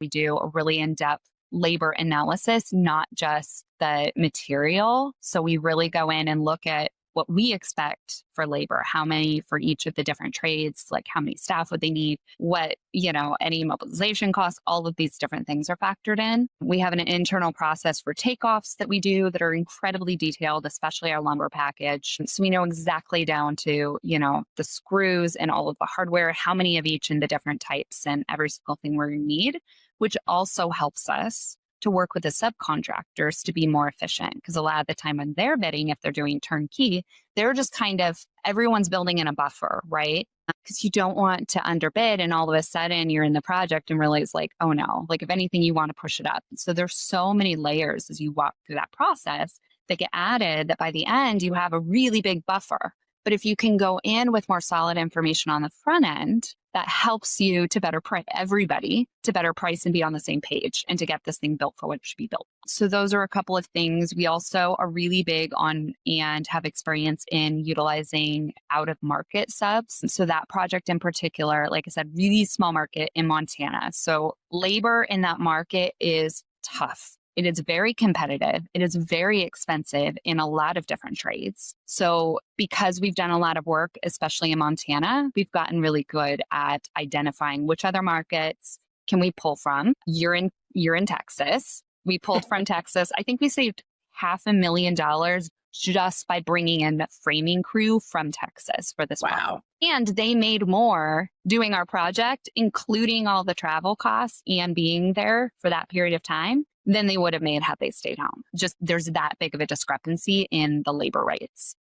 We do a really in-depth labor analysis, not just the material. So we really go in and look at what we expect for labor, how many for each of the different trades, like how many staff would they need, what, any mobilization costs, all of these different things are factored in. We have an internal process for takeoffs that we do that are incredibly detailed, especially our lumber package. So we know exactly down to, the screws and all of the hardware, how many of each and the different types and every single thing we need, which also helps us to work with the subcontractors to be more efficient. Because a lot of the time when they're bidding, if they're doing turnkey, they're just everyone's building in a buffer, right? Because you don't want to underbid and all of a sudden you're in the project and realize oh no, if anything, you want to push it up. So there's so many layers as you walk through that process that get added that by the end, you have a really big buffer. But if you can go in with more solid information on the front end, that helps you to better price everybody to better price and be on the same page and to get this thing built for what it should be built. So those are a couple of things. We also are really big on and have experience in utilizing out of market subs. So that project in particular, like I said, really small market in Montana. So labor in that market is tough. It is very competitive. It is very expensive in a lot of different trades. So because we've done a lot of work, especially in Montana, we've gotten really good at identifying which other markets can we pull from. You're in Texas. We pulled from Texas. I think we saved $500,000 just by bringing in the framing crew from Texas for this project. Wow. And they made more doing our project, including all the travel costs and being there for that period of time, than they would have made had they stayed home. Just there's that big of a discrepancy in the labor rates.